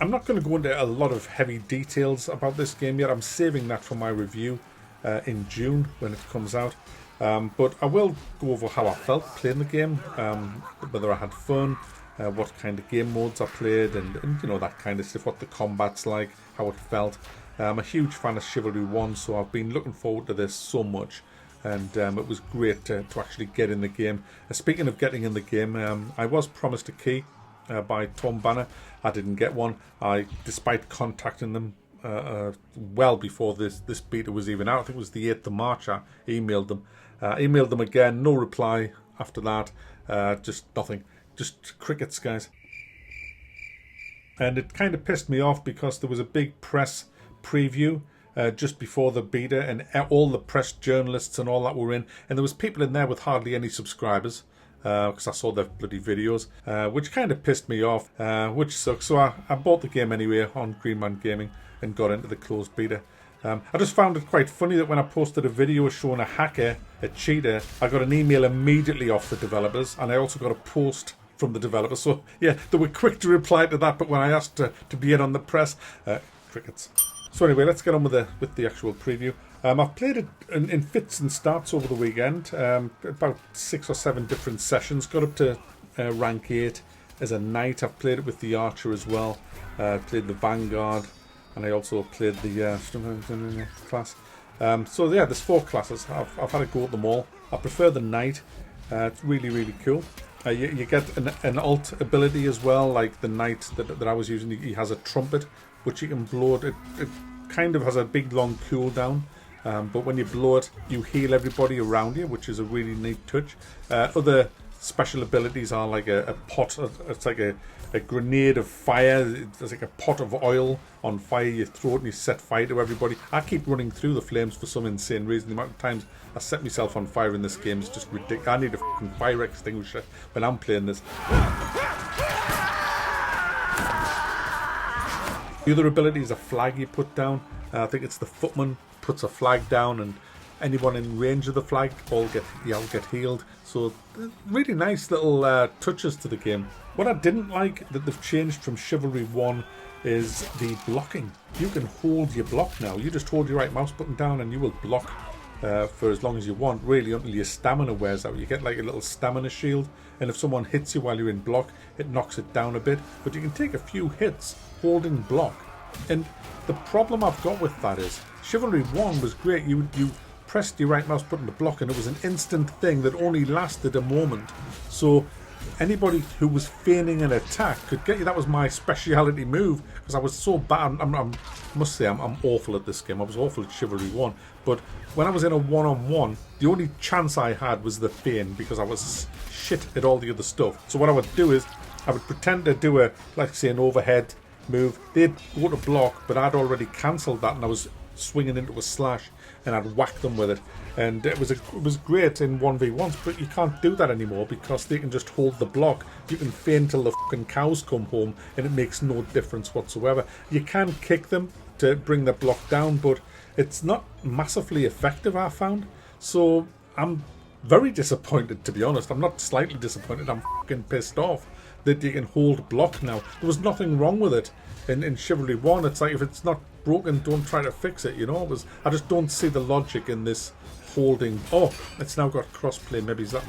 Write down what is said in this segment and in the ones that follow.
I'm not going to go into a lot of heavy details about this game yet. I'm saving that for my review in June when it comes out. But I will go over how I felt playing the game, whether I had fun, what kind of game modes I played, and you know, that kind of stuff, what the combat's like, how it felt. I'm a huge fan of Chivalry 1, so I've been looking forward to this so much, and it was great to actually get in the game. Speaking of getting in the game, I was promised a key by Tom Banner. I didn't get one. Despite contacting them well before this beta was even out, I think it was the 8th of March, I emailed them. Emailed them again, no reply after that, just nothing, just crickets, guys. And it kind of pissed me off because there was a big press preview just before the beta, and all the press journalists and all that were in, and there was people in there with hardly any subscribers, because I saw their bloody videos, which kind of pissed me off, which sucks. So I bought the game anyway on Green Man Gaming and got into the closed beta. I just found it quite funny that when I posted a video showing a hacker, a cheater, I got an email immediately off the developers, and I also got a post from the developers. So yeah, they were quick to reply to that, but when I asked to be in on the press, crickets. So anyway, let's get on with the actual preview. I've played it in fits and starts over the weekend, about 6 or 7 different sessions, got up to rank 8 as a knight. I've played it with the archer as well, played the vanguard, and I also played the class. So yeah, there's 4 classes. I've had a go at them all. I prefer the knight. It's really, really cool. You get an alt ability as well, like the knight that I was using. He has a trumpet, which you can blow it. It kind of has a big long cooldown, but when you blow it, you heal everybody around you, which is a really neat touch. Other special abilities are like a pot. It's like a grenade of fire. There's like a pot of oil on fire. You throw it and you set fire to everybody. I keep running through the flames for some insane reason. The amount of times I set myself on fire in this game is just ridiculous. I need a fucking fire extinguisher when I'm playing this. The other ability is a flag you put down. I think it's the footman puts a flag down, and anyone in range of the flag all get healed. So really nice little touches to the game. What I didn't like that they've changed from Chivalry 1 is the blocking. You can hold your block now. You just hold your right mouse button down and you will block for as long as you want, really, until your stamina wears out. You get like a little stamina shield, and if someone hits you while you're in block, it knocks it down a bit, but you can take a few hits holding block. And the problem I've got with that is Chivalry 1 was great. You pressed your right mouse button to block, and it was an instant thing that only lasted a moment. So anybody who was feigning an attack could get you. That was my speciality move, because I was so bad. I must say I'm awful at this game. I was awful at Chivalry 1, but when I was in a one-on-one, the only chance I had was the feign, because I was shit at all the other stuff. So what I would do is I would pretend to do like say an overhead move. They'd go to block, but I'd already cancelled that, and I was swinging into a slash, and I'd whack them with it. And it was great in 1v1s, but you can't do that anymore because they can just hold the block. You can feign till the fucking cows come home, and it makes no difference whatsoever. You can kick them to bring the block down, but it's not massively effective, I found. So I'm very disappointed, to be honest. I'm not slightly disappointed, I'm fucking pissed off that you can hold block now. There was nothing wrong with it in Chivalry 1. It's like, if it's not broken, don't try to fix it, you know. I just don't see the logic in this holding. Oh, it's now got crossplay. Maybe it's that.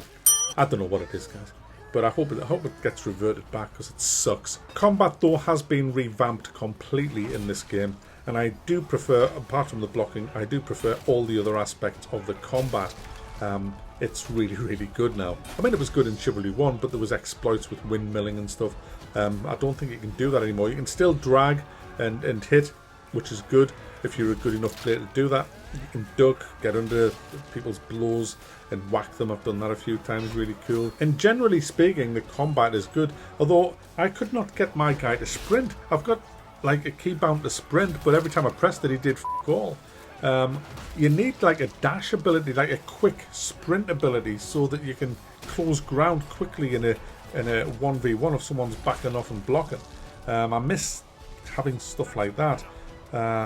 I don't know what it is, guys, but I hope it gets reverted back, because it sucks. Combat though has been revamped completely in this game, and I do prefer, apart from the blocking, I do prefer all the other aspects of the combat. It's really, really good now. I mean, it was good in Chivalry 1, but there was exploits with windmilling and stuff. I don't think you can do that anymore. You can still drag and hit, which is good if you're a good enough player to do that. You can duck, get under people's blows and whack them. I've done that a few times, really cool. And generally speaking, the combat is good, although I could not get my guy to sprint. I've got like a key bound to sprint, but every time I pressed it, he did f*** all. You need like a dash ability, like a quick sprint ability, so that you can close ground quickly in a 1v1 if someone's backing off and blocking. I miss having stuff like that.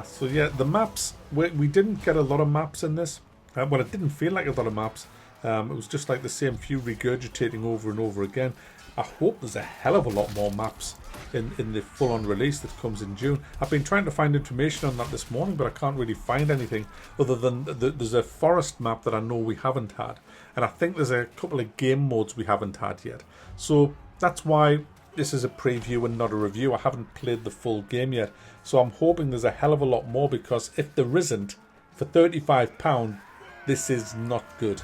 So yeah, the maps, we didn't get a lot of maps in this. Well, it didn't feel like a lot of maps. It was just like the same few regurgitating over and over again. I hope there's a hell of a lot more maps in the full-on release that comes in June. I've been trying to find information on that this morning, but I can't really find anything other than there's a forest map that I know we haven't had, and I think there's a couple of game modes we haven't had yet. So that's why this is a preview and not a review. I haven't played the full game yet, so I'm hoping there's a hell of a lot more, because if there isn't, for £35, this is not good.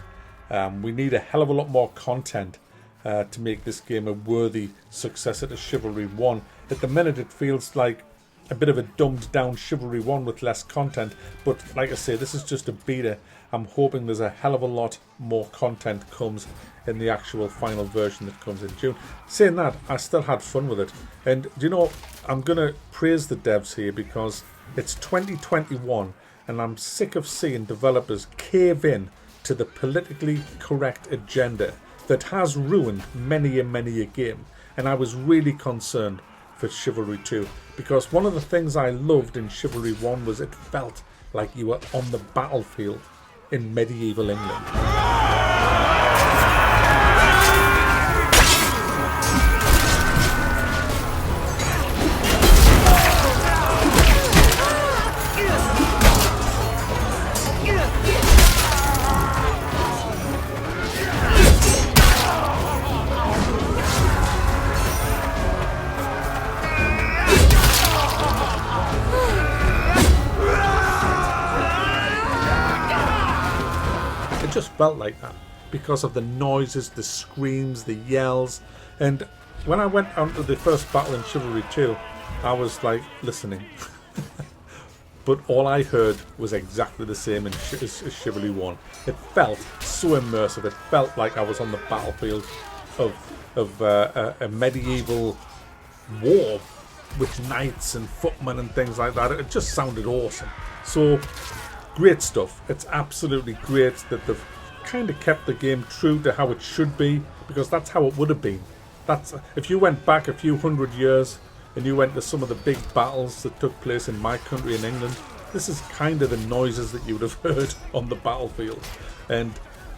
We need a hell of a lot more content to make this game a worthy successor to Chivalry 1. At the minute it feels like a bit of a dumbed down Chivalry 1 with less content, but like I say, this is just a beta. I'm hoping there's a hell of a lot more content comes in the actual final version that comes in June. Saying that, I still had fun with it, and do you know, I'm going to praise the devs here, because it's 2021 and I'm sick of seeing developers cave in to the politically correct agenda that has ruined many a game. And I was really concerned for Chivalry 2, because one of the things I loved in Chivalry 1 was it felt like you were on the battlefield in medieval England. It just felt like that because of the noises, the screams, the yells. And when I went on to the first battle in Chivalry 2, I was like listening. But all I heard was exactly the same as Chivalry 1. It felt so immersive. It felt like I was on the battlefield of a medieval war with knights and footmen and things like that. It just sounded awesome. So great stuff. It's absolutely great that they've kind of kept the game true to how it should be, because that's how it would have been. That's if you went back a few hundred years and you went to some of the big battles that took place in my country in England, this is kind of the noises that you would have heard on the battlefield. And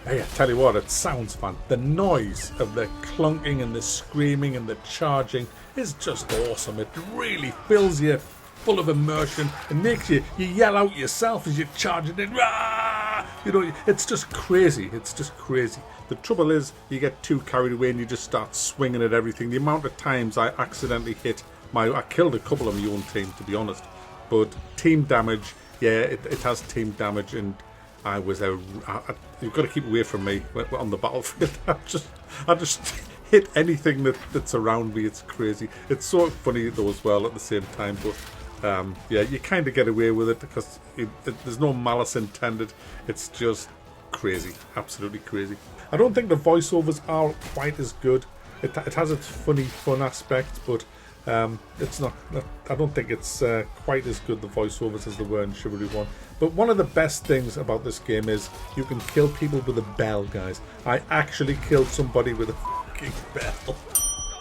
hey, I tell you what, it sounds fun. The noise of the clunking and the screaming and the charging is just awesome. It really fills you full of immersion and makes you yell out yourself as you're charging in. Rah! You know, it's just crazy. It's just crazy. The trouble is, you get too carried away and you just start swinging at everything. The amount of times I accidentally hit I killed a couple of my own team, to be honest. But team damage, yeah, it has team damage, and you've got to keep away from me on the battlefield. I just hit anything that's around me. It's crazy. It's so funny though as well at the same time, but yeah, you kind of get away with it because there's no malice intended. It's just crazy, absolutely crazy. I don't think the voiceovers are quite as good. It has its funny fun aspect, but it's not. I don't think it's quite as good, the voiceovers, as they were in Chivalry 1. But one of the best things about this game is you can kill people with a bell, guys. I actually killed somebody with a fucking bell.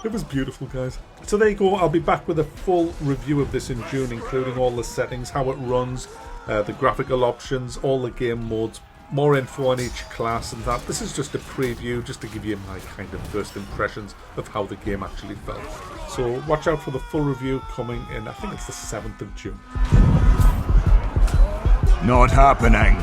It was beautiful, guys. So there you go. I'll be back with a full review of this in June, including all the settings, how it runs, the graphical options, all the game modes, more info on each class and that. This is just a preview, just to give you my kind of first impressions of how the game actually felt. So watch out for the full review coming in, I think it's the 7th of June. Not happening.